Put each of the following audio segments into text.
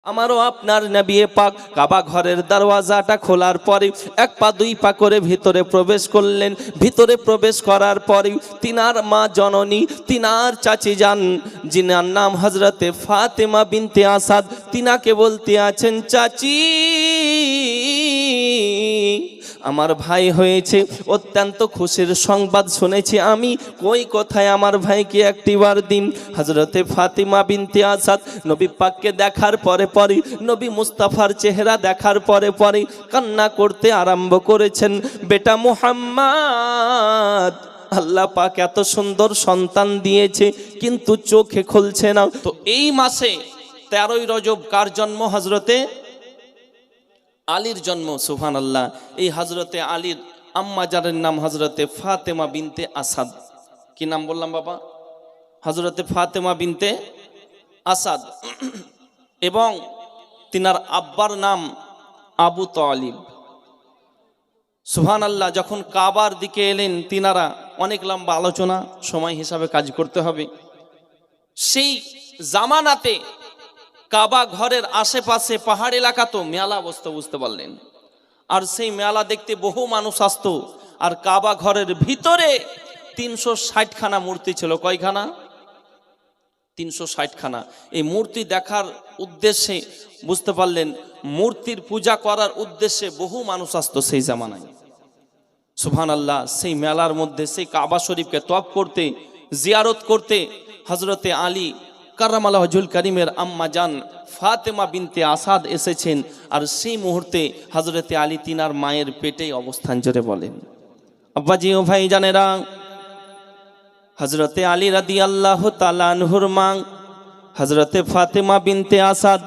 আমারও আপনার নবী পাক কাবা ঘরের দরওয়াজাটা খোলার পরে এক পা দুই পা করে ভিতরে প্রবেশ করলেন। ভিতরে প্রবেশ করার পরে তিনার মা জননী, তিনার চাচি যান, যিনার নাম হযরতে ফাতেমা বিনতে আসাদ, তিনাকে বলতে আছেন, চাচি আমার ভাই হয়েছে, অত্যন্ত খুশির সংবাদ শুনেছি আমি, কই কোথায় আমার ভাইকে একটিবার দিন। হযরতে ফাতিমা বিনতে আসাদ নবী পাককে দেখার পরে পরে, নবী মুস্তাফার চেহারা দেখার পরে পরে কান্না করতে আরম্ভ করেছেন। বেটা মুহাম্মদ, আল্লাহ পাক এত সুন্দর সন্তান দিয়েছে কিন্তু চোখে খুলছে না। তো এই মাসে 13ই রজব কার জন্ম? হযরতে আলীর জন্ম। সুবহানাল্লাহ। এই হযরতে আলীর আম্মা জানের নাম হযরতে ফাতেমা বিনতে আসাদ। কি নাম বললাম বাবা? হযরতে ফাতেমা বিনতে আসাদ। এবং তিনার আব্বার নাম আবু তালিব। সুবহানাল্লাহ। যখন কাবার দিকে এলেন তিনারা, অনেক লম্বা আলোচনা, সময় হিসাবে কাজ করতে হবে। সেই জামানাতে কাবা ঘরের আশেপাশে পাহাড় এলাকা, তো মেলা বসতো, বুঝতে পারলেন। আর সেই মেলা দেখতে বহু মানুষ আসতো। আর কাবা ঘরের ভিতরে 360 খানা মূর্তি ছিল। কয়খানা? 360 খানা। এই মূর্তি দেখার উদ্দেশ্যে, বুঝতে পারলেন, মূর্তির পূজা করার উদ্দেশ্যে বহু মানুষ আসতো সেই জামানায়। সুবহানাল্লাহ। সেই মেলার মধ্যে সেই কাবা শরীফকে তওয়াফ করতে, জিয়ারত করতে হযরতে আলী কাররামাল্লাহু ওয়াজহুল কারীমের আম্মা জান ফাতেমা বিনতে আসাদ এসেছেন। আর সেই মুহূর্তে হযরতে আলী তিনার মায়ের পেটেই অবস্থান। জোরে বলেন আব্বাজি ও ভাই জানেরা, হযরতে আলী রাদিয়াল্লাহু তাআলা আনহুর মা হযরতে ফাতেমা বিনতে আসাদ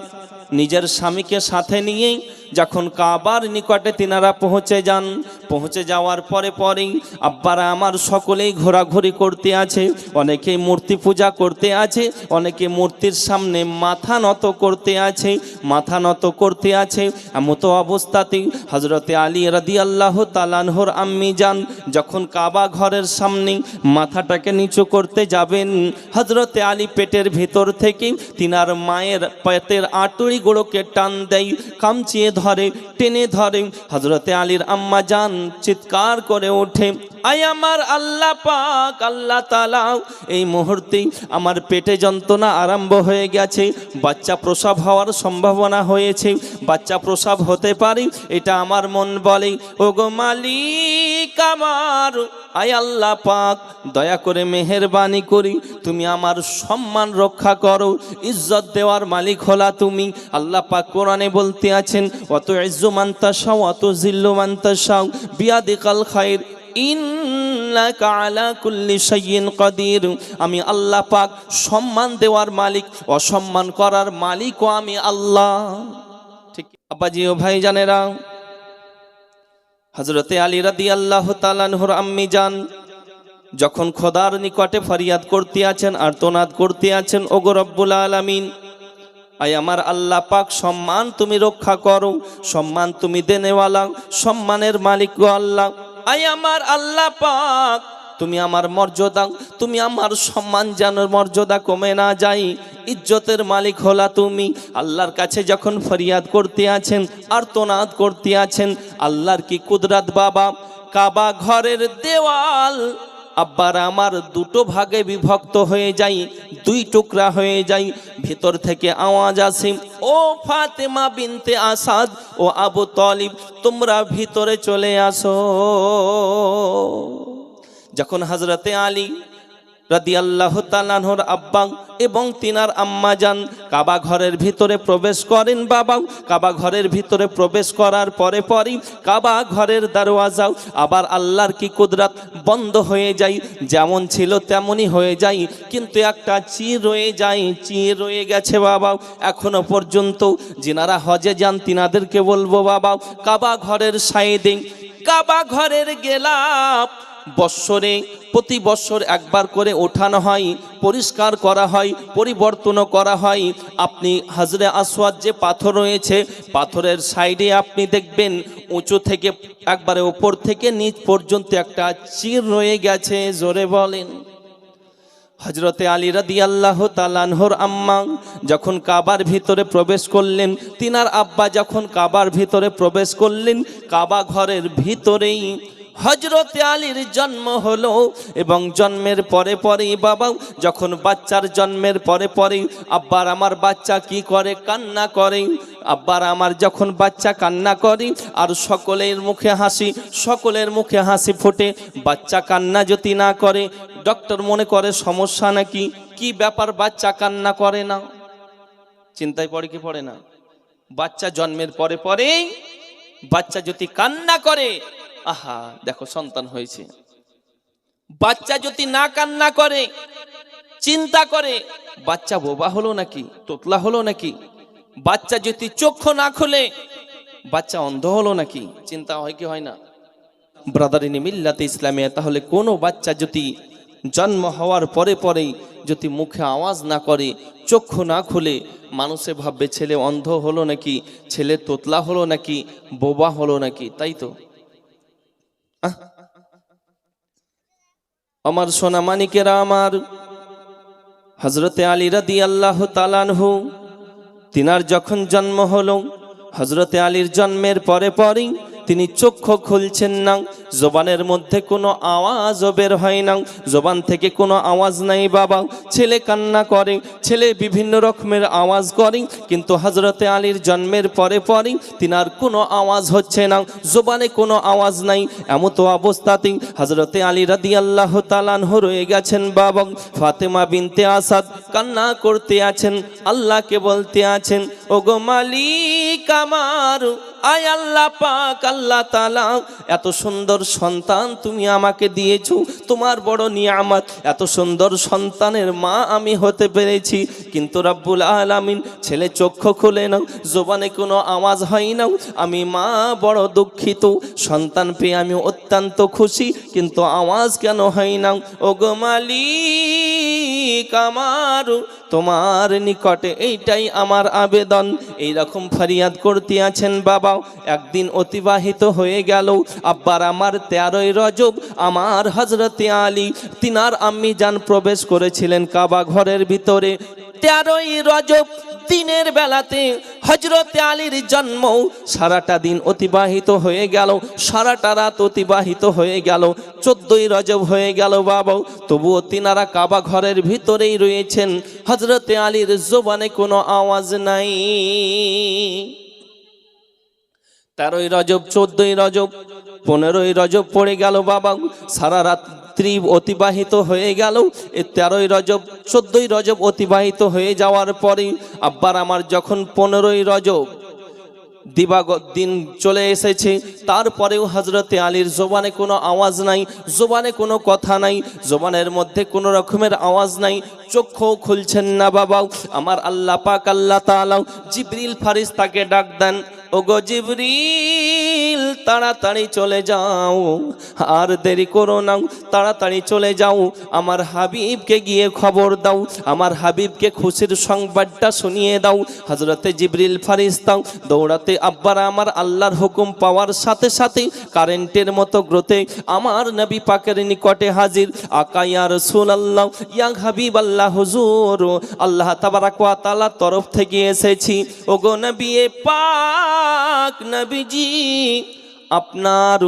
নিজের স্বামীকে সাথে নিয়ে যখন কাবার নিকটে তিনারা পৌঁছে যান, পৌঁছে যাওয়ার পরে পরেই আব্বারা আমার সকলেই ঘোরাঘুরি করতে আছে, অনেকেই মূর্তি পূজা করতে আছে, অনেকে মূর্তির সামনে মাথা নত করতে আছে, মাথা নত করতে আছে। এমতো অবস্থাতেই হযরতে আলী রাদিয়াল্লাহু তাআলা আনহুর আম্মি যান যখন কাবা ঘরের সামনে মাথাটাকে নিচু করতে যাবেন, হযরতে আলী পেটের ভিতর থেকে তিনার মায়ের পেটের আঁটুড়িগুলোকে টান দেয়, কামচিয়ে ধরে, টেনে ধরে। হযরতে আলীর আম্মা জান চিৎকার করে ওঠে, আয় আমার আল্লাহ পাক, আল্লাহ তাআলা, এই মুহূর্তে আমার পেটে যন্ত্রণা আরম্ভ হয়ে গেছে, বাচ্চা প্রসব হওয়ার সম্ভাবনা হয়েছে, বাচ্চা প্রসব হতে পারে, এটা আমার মন বলে। ওগো মালিক আমার, আয় আল্লাহ পাক, দয়া করে মেহেরবানি করি তুমি আমার সম্মান রক্ষা করো, ইজ্জত দেওয়ার মালিক হলা তুমি। আল্লাহ পাক কোরআনে বলতে আছেন, অত ইজ্জু মান তাশাউ অত জিল্লু মান তাশাউ বিয়াদিকাল খায়র ইন্নাকা আলা কুল্লি শাইইন কাদির। আমি আল্লাহ পাক সম্মান দেওয়ার মালিক, অসম্মান করার মালিকও আমি আল্লাহ। ঠিক আব্বাজি ও ভাই জানেরা, হযরতে আলী রাদিয়াল্লাহু তাআলা আনহুর আম্মি জান যখন খোদার নিকটে ফরিয়াদ করতে আছেন, আর্তনাদ করতে আছেন, ওগো রব্বুল আলামিন, আয় আমার আল্লাহ পাক, সম্মান তুমি রক্ষা করো, সম্মান তুমি দেনেওয়ালা, সম্মানের মালিক গো আল্লাহ। আয় আমার আল্লাহ পাক, তুমি আমার মর্যাদা, তুমি আমার সম্মান যেন মর্যাদা কমে না যায়, ইজ্জতের মালিক হলা তুমি। আল্লাহর কাছে যখন ফরিয়াদ করতে আছেন, আর্তনাদ করতে আছেন, আল্লাহর কি কুদরত বাবা। কাবা ঘরের দেওয়াল আব্বার আমার দুটো ভাগে বিভক্ত হয়ে যায়, দুই টুকরা হয়ে যায়। ভিতর থেকে আওয়াজ আসে, ও ফাতেমা বিনতে আসাদ, ও আবু তালিব, তোমরা ভিতরে চলে আসো। যখন হযরতে আলী রাদিয়াল্লাহু তাআলা আনহুর আব্বা এবং তিনার আম্মা জান কাবা ঘরের ভিতরে প্রবেশ করেন, বাবা কাবা ঘরের ভিতরে প্রবেশ করার পরে পরেই কাবা ঘরের দরওয়াজা আবার আল্লাহর কি কুদরত বন্ধ হয়ে যায়, যেমন ছিল তেমনই হয়ে যায়, কিন্তু একটা চির রয়ে যায়, চির রয়ে গেছে বাবা এখনো পর্যন্ত। যিনারা হজে যান তিনাদেরকে বলবো বাবা, কাবা ঘরের সাইডে কাবা ঘরের গেলাপ বৎসরে প্রতি বৎসর একবার করে ওঠানো হয়, পরিষ্কার করা হয়, পরিবর্তন করা হয়। আপনি হাজরে আসওয়াদ যে পাথর রয়েছে, পাথরের সাইডে আপনি দেখবেন উঁচু থেকে একবারে উপর থেকে নিচ পর্যন্ত একটা চির রয়ে গেছে। জোরে বলেন। হযরতে আলী রাদিয়াল্লাহু তাআলা আনহুর আম্মা যখন কাবার ভিতরে প্রবেশ করলেন, তিনার আব্বা যখন কাবার ভিতরে প্রবেশ করলেন, কাবা ঘরের ভিতরেই হযরতে আলীর জন্ম হলো। এবং জন্মের পরে পরেই বাবা যখন বাচ্চার জন্মের পরে পরেই আব্বার আমার বাচ্চা কি করে, কান্না করে। আব্বার আমার যখন বাচ্চা কান্না করে আর সকলের মুখে হাসি, সকলের মুখে হাসি ফোটে, বাচ্চা কান্না যদি না করে ডক্টর মনে করে সমস্যা নাকি, কি ব্যাপার বাচ্চা কান্না করে না, চিন্তায় পড়ে কি পড়ে না? বাচ্চা জন্মের পরে পরেই বাচ্চা যদি কান্না করে, আহা দেখো সন্তান হয়েছে। বাচ্চা যদি না কান্না করে, চিন্তা করে বাচ্চা বোবা হলো নাকি, তোতলা হলো নাকি, বাচ্চা যদি চক্ষু না খুলে বাচ্চা অন্ধ হলো নাকি, চিন্তা হয় কি হয় না? ব্রাদারিনী মিল্লাতে ইসলামিয়া, তাহলে কোনো বাচ্চা যদি জন্ম হওয়ার পরে পরেই যদি মুখে আওয়াজ না করে, চক্ষু না খুলে, মানুষে ভাববে ছেলে অন্ধ হলো নাকি, ছেলে তোতলা হলো নাকি, বোবা হলো নাকি, তাই তো? আমার সোনা মানিকেরা আমার, হযরতে আলী রাদিয়াল্লাহু তাআলা আনহু তিনার যখন জন্ম হলো, হযরতে আলীর জন্মের পরে পরেই তিনি চক্ষু খুলছেন না, জবানের মধ্যে কোনো আওয়াজও বের হয় না, জবান থেকে কোনো আওয়াজ নাই বাবা। ছেলে কান্না করে, ছেলে বিভিন্ন রকমের আওয়াজ করে, কিন্তু হযরতে আলীর জন্মের পরে পরেই তিনার কোনো আওয়াজ হচ্ছে না, জবানে কোনো আওয়াজ নাই। এমতো অবস্থাতেই হযরতে আলী রাদিয়াল্লাহু তাআলা আনহু রয়ে গেছেন বাবা। ফাতেমা বিনতে আসাদ কান্না করতে আছেন, আল্লাহকে বলতে আছেন, ওগো মালিক আমার, আয় আল্লাহ পাক, আল্লাহ তাআলা, এত সুন্দর সন্তান তুমি আমাকে দিয়েছো, তোমার বড় নিয়ামত, এত সুন্দর সন্তানের মা আমি হতে পেরেছি, কিন্তু রব্বুল আলামিন ছেলে চক্ষু খুলে নাও, জবানে কোনো আওয়াজ হয় না, আমি মা বড় দুঃখিত, সন্তান পেয়ে আমি অত্যন্ত খুশি, কিন্তু আওয়াজ কেন হয় না? ওগো মালিক আমার, তোমার নিকটে এইটাই আমার আবেদন। এইরকম ফরিয়াদ করতে আছেন বাবা। একদিন অতিবাহিত হয়ে গেল, আব্বার আমার 13ই রজব আমার হযরতে আলী তিনার আম্মি জান প্রবেশ করেছিলেন কাবা ঘরের ভিতরে। 13ই রজব দিনের বেলাতে হযরতে আলীর জন্ম, সারাটা দিন অতিবাহিত হয়ে গেল, সারাটা রাত অতিবাহিত হয়ে গেল, 14ই রজব হয়ে গেল বাবা, তবুও তিনারা কাবা ঘরের ভিতরেই রয়েছেন, হযরতে আলীর জবানে কোনো আওয়াজ নাই। 13ই রজব, 14ই রজব, 15ই রজব পড়ে গেল বাবা, সারা রাত্রি অতিবাহিত হয়ে গেল। 13ই রজব, 14ই রজব অতিবাহিত হয়ে যাওয়ার পরে আব্বার আমার যখন 15ই রজব দিবাগত দিন চলে এসেছে, তারপরেও হযরতে আলীর জবানে কোনো আওয়াজ নাই, জবানে কোনো কথা নাই, জবানের মধ্যে কোনো রকমের আওয়াজ নাই, চক্ষু খুলছেন না বাবা। আমার আল্লাহ পাক আল্লাহ তাআলা জিবরিল ফারিস্তাকে ডাক দেন, ওগো জিবরিল তাড়াতাড়ি চলে যাও, আর দেরি করো না, তাড়াতাড়ি চলে যাও, আমার হাবিবকে গিয়ে খবর দাও, আমার হাবিবকে খুশির সংবাদটা শুনিয়ে দাও। হযরতে জিবরিল ফারিস্তা দৌড়াতে আব্বার আমার আল্লাহর হুকুম পাওয়ার সাথে সাথে কারেন্টের মতো গ্রোতে আমার নবী পাকের নিকটে হাজির। আকা ইয়া রাসূলুল্লাহ, ইয়া হাবিব আল্লাহ, হুজুর আল্লাহ তাবারাক ওয়া তাআলার তরফ থেকে এসেছি, ওগো নবী পাক, নবীজি আপনার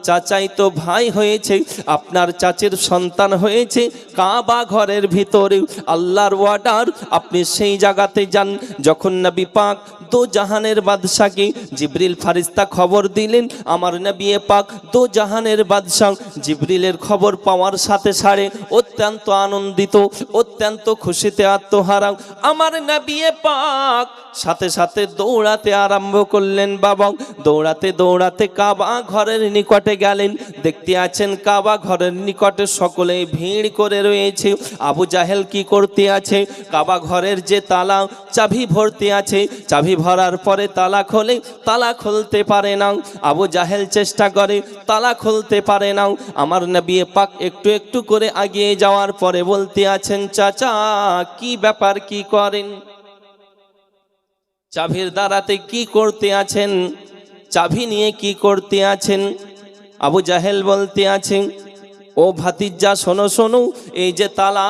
চাচাই তো ভাই হয়েছে, আপনার চাচের সন্তান হয়েছে কাবা ঘরের ভিতরে, আল্লাহর ওয়ার্ডার, আপনি সেই জায়গাতে যান। যখন নবী পাক দো জাহানের বাদশাকে জিবরিল ফারিস্তা খবর দিলেন, আমার নবী পাক দো জাহানের বাদশা জিবরিলের খবর পাওয়ার সাথে সাথে অত্যন্ত আনন্দিত, অত্যন্ত খুশিতে আত্মহারা আমার নবী পাক সাথে সাথে দৌড়াতে আরম্ভ করলেন বাবা। দৌড়াতে দৌড়াতে কাবা ঘরের নিকটে গেলেন, দেখতে আছেন কাবা ঘরের নিকটে সকলে ভিড় করে রয়েছে। আবু জাহেল কি করতে আছে? কাবা ঘরের যে তালা চাবি ভরতে আছে, চাবি ভরার পরে তালা খোলে, তালা খুলতে পারে না। আবু জাহেল চেষ্টা করে, তালা খুলতে পারে না। আমার নবী পাক একটু একটু করে এগিয়ে যাওয়ার পরে বলতে আছেন, চাচা কি ব্যাপার, কি করেন? চাবির দ্বারাতে কি করতে আছেন? চাবি নিয়ে কি করতে আছেন? আবু জাহেল বলতে আছেন, ও ভাতিজা শোনো শোনো, এই যে তালা,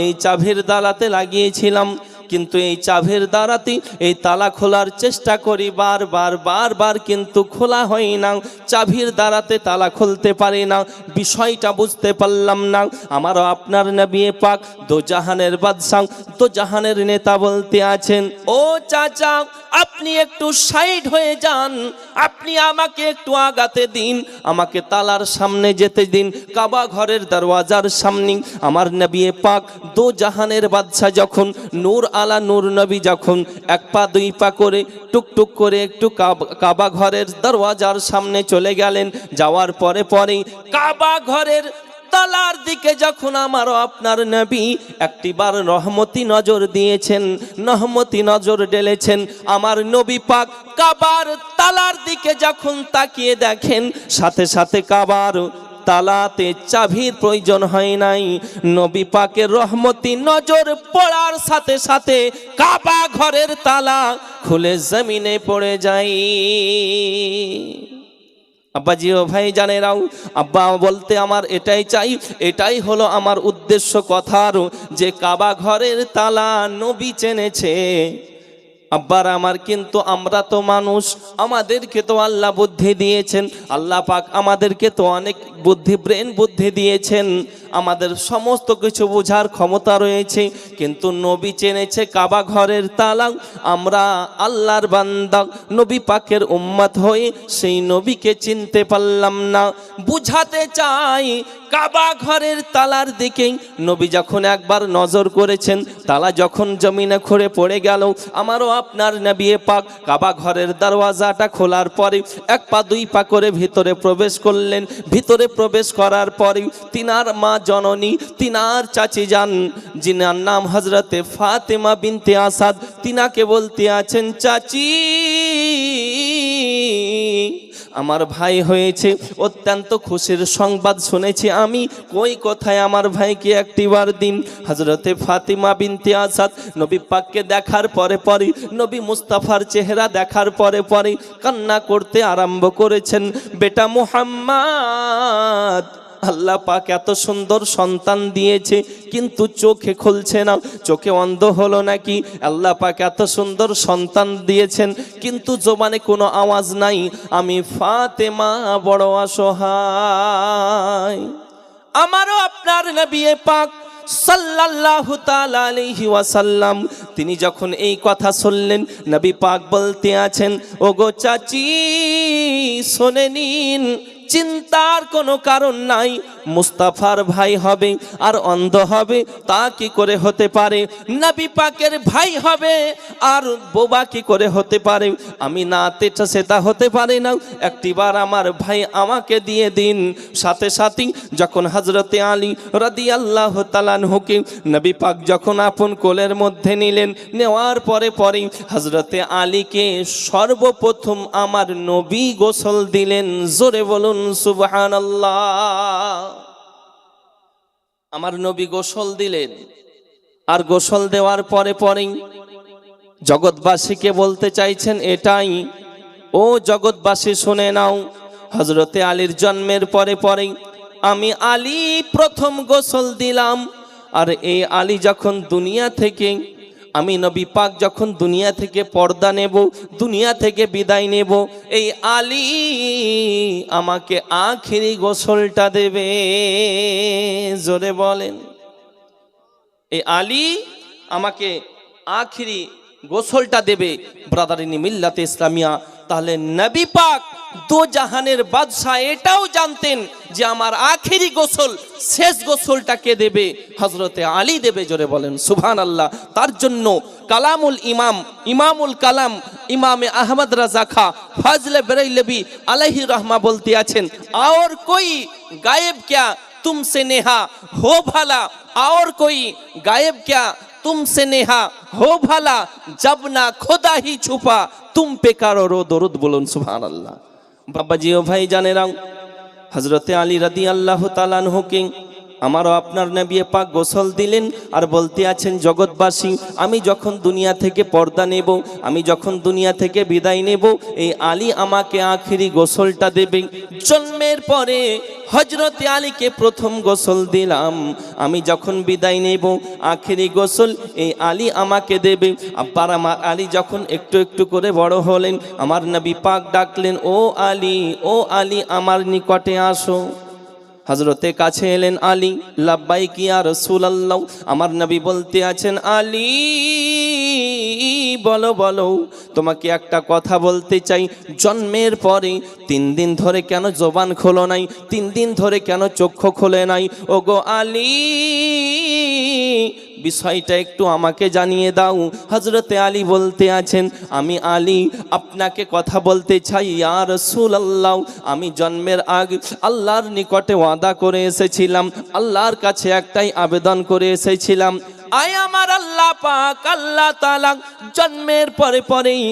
এই চাবির দালাতে লাগিয়েছিলাম, কিন্তু এই চাবির দ্বারাতে এই তালা খোলার চেষ্টা করি বারবার কিন্তু খোলা হয় না, চাবির দ্বারাতে তালা খুলতে পারি না, বিষয়টা বুঝতে পারলাম না। আমারও আপনার নবী পাক দোজাহানের বাদশা, দোজাহানের নেতা বলতে আছেন, ও চাচা আপনি একটু সাইড হয়ে যান, আপনি আমাকে একটু আগাতে দিন, আমাকে তালার সামনে যেতে দিন, কাবা ঘরের দরওয়াজার সামনে। আমার নবী পাক দোজাহানের বাদশা যখন নূর আলা নূর নবী যখন এক পা দুই পা করে টুকটুক করে একটু কাবা ঘরের দরওয়াজার সামনে চলে গেলেন, যাওয়ার পরে কাবা ঘরের তালার দিকে যখন আমারও আপনার নবী একটিবার রহমতি নজর দিয়েছেন, রহমতি নজর ঢেলেছেন, আমার নবী পাক কাবার তালার দিকে যখন তাকিয়ে দেখেন, সাথে সাথে কাবার তালাতে চাবির প্রয়োজন হয় নাই, নবী পাকের রহমতি নজর পড়ার সাথে সাথে কাবা ঘরের তালা খুলে জমিনে পড়ে যায়। আব্বাজি ও ভাই জানেরাও, আব্বা বলতে আমার এটাই চাই, এটাই হলো আমার উদ্দেশ্য কথার, যে কাবা ঘরের তালা নবী চেনেছে। আব্বার আমার, কিন্তু আমরা তো মানুষ, আমাদেরকে তো আল্লাহ বুদ্ধি দিয়েছেন, আল্লাহ পাক আমাদেরকে তো অনেক বুদ্ধি, ব্রেন বুদ্ধি দিয়েছেন, আমাদের সমস্ত কিছু বোঝার ক্ষমতা রয়েছে, কিন্তু নবী চেনেছে কাবা ঘরের তালা। আমরা আল্লাহর বান্দা, নবী পাকের উম্মত হয়ে সেই নবীকে চিনতে পারলাম না। বুঝাতে চাই কাবা ঘরের তালার দিকে নবী যখন একবার নজর করেছেন, তালা যখন জমিনে খুঁড়ে পড়ে গেল, আমারও আপনার নবী পাক কাবা ঘরের দরওয়াজাটা খোলার পরে এক পা দুই পা করে ভিতরে প্রবেশ করলেন। ভিতরে প্রবেশ করার পরে তিনার মা জননী, তিনার চাচি যান, যিনার নাম হযরতে ফাতেমা বিনতে আসাদ, তিনাকে বলতে আছেন, চাচি আমার ভাই হয়েছে, অত্যন্ত খুশির সংবাদ শুনেছি আমি, কই কোথায় আমার ভাইকে একটিবার দিন। হযরতে ফাতেমা বিনতে আসাদ নবী পাককে দেখার পরে নবী মুস্তাফার চেহারা দেখার পরে কান্না করতে আরম্ভ করেছেন, বেটা মুহাম্মদ, আল্লাহ পাক এত সুন্দর সন্তান দিয়েছে কিন্তু চোখে খুলছে না, চোখে অন্ধ হলো নাকি? আল্লাহ পাক এত সুন্দর সন্তান দিয়েছেন কিন্তু জবানে কোনো আওয়াজ নাই, আমি ফাতেমা বড় অসহায়। আমারও আপনার নবী পাক সাল্লাল্লাহু তাআলা আলাইহি ওয়াসাল্লাম তিনি যখন এই কথা শুনলেন, নবী পাক বলতে আছেন, ওগো চাচি শুনে নিন, চিন্তার কোনো কারণ নাই, মুস্তাফার ভাই হবে আর অন্ধ হবে তা কি করে হতে পারে? নবী পাকের ভাই হবে আর বোবা কি করে হতে পারে? আমি না সেটা হতে পারে না, একটিবার আমার ভাই আমাকে দিয়ে দিন। সাথে সাথে যখন হযরতে আলী রাদিয়াল্লাহু তাআলা আনহুকে নবী পাক যখন আপন কোলের মধ্যে নিলেন, নেওয়ার পরে হযরতে আলীকে সর্বপ্রথম আমার নবী গোসল দিলেন। জোরে বলুন সুবহানাল্লাহ। আমার নবী গোসল দিলেন, আর গোসল দেওয়ার পরে জগৎবাসীকে বলতে চাইছেন এটাই, ও জগৎবাসী শুনে নাও, হযরতে আলীর জন্মের পরে আমি আলী প্রথম গোসল দিলাম। আর এই আলী যখন দুনিয়া থেকে, আমি নবী পাক যখন দুনিয়া থেকে পর্দা নেব, দুনিয়া থেকে বিদায় নেব, এই আলী আমাকে আখিরি গোসলটা দেবে। জোরে বলেন, এই আলী আমাকে আখিরি গোসলটা দেবে। ব্রাদারিনী মিল্লাতে ইসলামিয়া, তাহলে নবী পাক দো জাহানের বাদশাহ এটাও জানতেন যে আমার আখিরি গোসল, শেষ গোসলটা কে দেবে? হযরতে আলী দেবে। জোরে বলেন সুবহানাল্লাহ। তার জন্য কালামুল ইমাম, ইমামুল কালাম ইমামে আহমদ রাজা খা ফাজলে বেরেলভী আলাইহি रहमा বলতে আছেন, और कोई गायब क्या तुमसे नेहा हो भला, और कोई गायब क्या तुमसे नेहा हो भला, जब ना खुदा ही छुपा तुम पे करो दरूद। बोलুন সুবহানাল্লাহ। বাবাজি ও ভাই জানেরাও, হযরতে আলী রাদিয়াল্লাহু তাআলা আনহুকে আমারও আপনার নবী পাক গোসল দিলেন আর বলতে আছেন, জগৎবাসী আমি যখন দুনিয়া থেকে পর্দা নেব, আমি যখন দুনিয়া থেকে বিদায় নেব, এই আলী আমাকে আখিরি গোসলটা দেবে। জন্মের পরে হযরতে আলীকে প্রথম গোসল দিলাম, আমি যখন বিদায় নেব আখিরি গোসল এই আলী আমাকে দেবে। আব্বার আমার আলী যখন একটু একটু করে বড় হলেন, আমার নবী পাক ডাকলেন, ও আলী, ও আলী আমার নিকটে আসো। হযরতে কাছে এলেন আলী, লাব্বাইক ইয়া রাসূলুল্লাহ। আমার নবী বলতে আছেন, আলী বলো বলো, তোমাকে একটা কথা বলতে চাই। জন্মের পরে 3 দিন ধরে কেন জবান খোলো নাই, 3 দিন ধরে কেন চক্ষু খোলে নাই? ওগো আলী, বিষয়টা একটু আমাকে জানিয়ে দাও। হযরতে আলী বলতে আছেন, আমি আলী আপনাকে কথা বলতে চাই ইয়া রাসূলুল্লাহ। আমি জন্মের আগে আল্লাহর নিকটে ওয়াদা করে এসেছিলাম, আল্লাহর কাছে একটাই আবেদন করে এসেছিলাম, আয় আমার আল্লাহ পাক আল্লাহ তাআলা, জন্মের পরে পরেই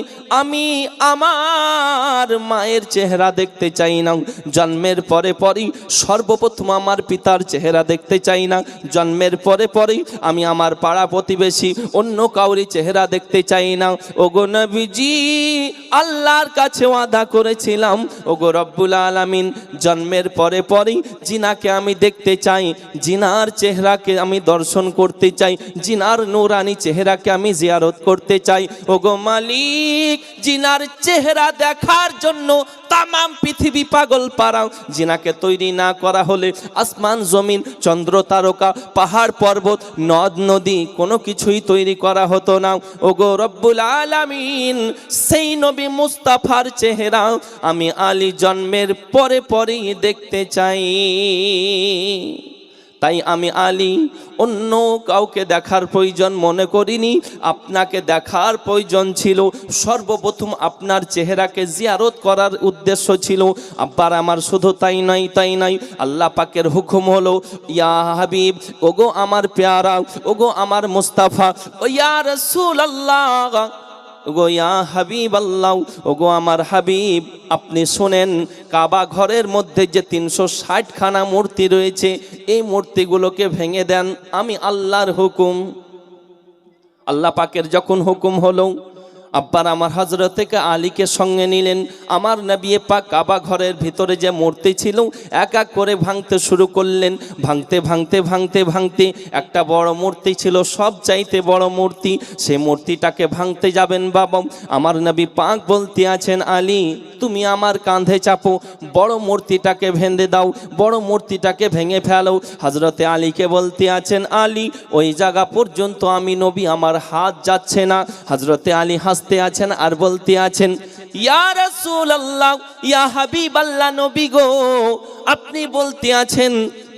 আমি আমার মায়ের চেহারা দেখতে চাই না, জন্মের পরে পরেই সর্বপ্রথম আমার পিতার চেহারা দেখতে চাই না, জন্মের পরে পরেই আমি আমার পাড়া প্রতিবেশী অন্য কাউরি চেহারা দেখতে চাই না। ওগো নবীজি, আল্লাহর কাছে ওয়াদা করেছিলাম, ওগো রব্বুল আলামিন, জন্মের পরে পরেই জিনাকে আমি দেখতে চাই, জিনার চেহারাকে আমি দর্শন করতে চাই, জিনার নূরানি চেহারাকে আমি জিয়ারত করতে চাই। ওগো মালিক, জিনার চেহারা দেখার জন্য তামাম পৃথিবী পাগল পারা, জিনাকে তৈরি না করা হলে আসমান জমিন চন্দ্র তারকা পাহাড় পর্বত নদ নদী কোনো কিছুই তৈরি করা হতো না। ওগো রব্বুল আলামিন, সেই নবী মুস্তাফার চেহারা আমি আলী জন্মের পরে পরেই দেখতে চাই। তাই আমি আলী অন্য কাউকে দেখার প্রয়োজন মনে করিনি, আপনাকে দেখার প্রয়োজন ছিল। সর্বপ্রথম আপনার চেহারাকে জিয়ারত করার উদ্দেশ্য ছিল। আব্বার আমার শুধু তাই নয়, আল্লাহ পাকের হুকুম হলো, ইয়া হাবিব, ওগো আমার পেয়ারা, ওগো আমার মুস্তাফা, ও ইয়া রাসূলুল্লাহ, ওগো ইয়া হাবিব আল্লাহ, ওগো আমার হাবিব, আপনি শুনেন, কাবা ঘরের মধ্যে যে 360খানা মূর্তি রয়েছে, এই মূর্তিগুলোকে ভেঙে দেন, আমি আল্লাহর হুকুম। আল্লাহ পাকের যখন হুকুম হলো, আব্বার আমার হযরতে আলীকে সঙ্গে নিলেন। আমার নবী পাক কাবা ঘরের ভিতরে যে মূর্তি ছিল এক এক করে ভাঙতে শুরু করলেন। ভাঙতে ভাঙতে ভাঙতে ভাঙতে একটা বড় মূর্তি ছিল, সব চাইতে বড় মূর্তি। সে মূর্তিটাকে ভাঙতে যাবেন বাবা, আমার নবী পাক বলতে আছেন, আলী তুমি আমার কাঁধে চাপো, বড় মূর্তিটাকে ভেঙে দাও, বড় মূর্তিটাকে ভেঙে ফেলো। হযরতে আলীকে বলতে আছেন, আলী ওই জায়গা পর্যন্ত আমি নবী আমার হাত যাচ্ছে না। হযরতে আলী হাসতে আছেন আর বলতে আছেন, ইয়া রাসূলুল্লাহ, ইয়া হাবিবাল্লাহ, নবী গো, আপনি বলতে আছেন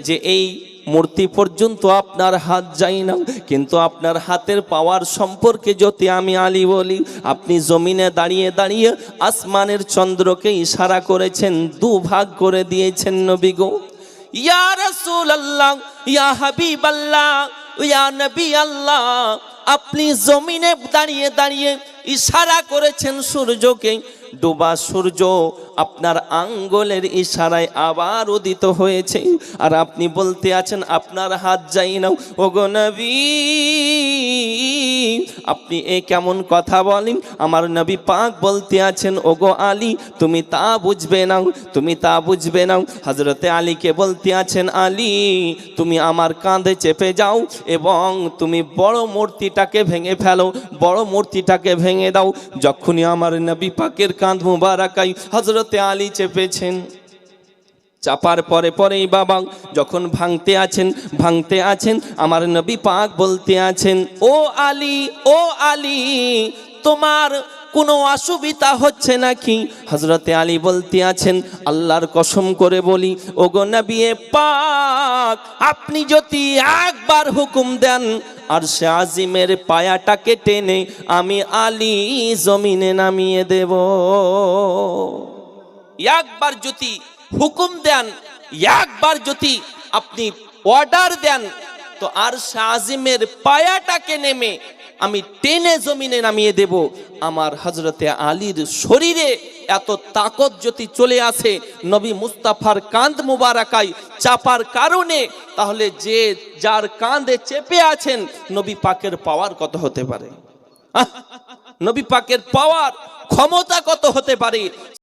যে এই মূর্তি পর্যন্ত আপনার হাত যায় না, কিন্তু আপনার হাতের পাওয়ার সম্পর্কে যদি আমি আলী বলি, আপনি জমিনে দাঁড়িয়ে দাঁড়িয়ে আসমানের চন্দ্রকে ইশারা করেছেন, 2 ভাগ করে দিয়েছেন নবী গো। ইয়া রাসূলুল্লাহ, ইয়া হাবিবাল্লাহ, ইয়া নবী আল্লাহ, আপনি জমিনে দাঁড়িয়ে দাঁড়িয়ে ইশারা করেছেন সূর্যকে, ডোবা সূর্য আপনার আঙ্গুলের ইশারায় আবার উদিত হয়েছে, আর আপনি বলতে আছেন আপনার হাত যাই না। ওগো নবী, আপনি এ কেমন কথা বলেন? আমার নবী পাক বলতে আছেন, ওগো আলী তুমি তা বুঝবে না, তুমি তা বুঝবে না। হযরতে আলীকে বলতে আছেন, আলী তুমি আমার কাঁধে চেপে যাও এবং তুমি বড় মূর্তিটাকে ভেঙে ফেলো, বড় মূর্তিটাকে ভেঙে দাও। যখনই আমার নবী পাকের কাঁধ মুবারাকাই হযরতে আলী চেপেছেন, চাপার পরে পরেই বাবা যখন ভাঙতে আছেন আমার নবী পাক বলতে আছেন, ও আলী, ও আলী তোমার কোনো অসুবিধা হচ্ছে নাকি? হযরতে আলী বলতে আছেন, আল্লাহর কসম করে বলি, ওগো নবী পাক, আপনি যদি একবার হুকুম দেন আরশে আজিমের পায়াটাকে টেনে আমি আলী জমিনে নামিয়ে দেব। একবার যদি হুকুম দেন, একবার যদি আপনি অর্ডার দেন, তো আরশে আজিমের পায়াটাকে নেমে আমি টেনে জমিনে নামিয়ে দেব। আমার হযরতে আলীর শরীরে এত তাকত যদি চলে আসে নবী মুস্তাফার কাঁধ মুবারাকায় চাপার কারণে, তাহলে যে যার কাঁধে চেপে আছেন নবী পাকের পাওয়ার কত হতে পারে, নবী পাকের পাওয়ার ক্ষমতা কত হতে পারে।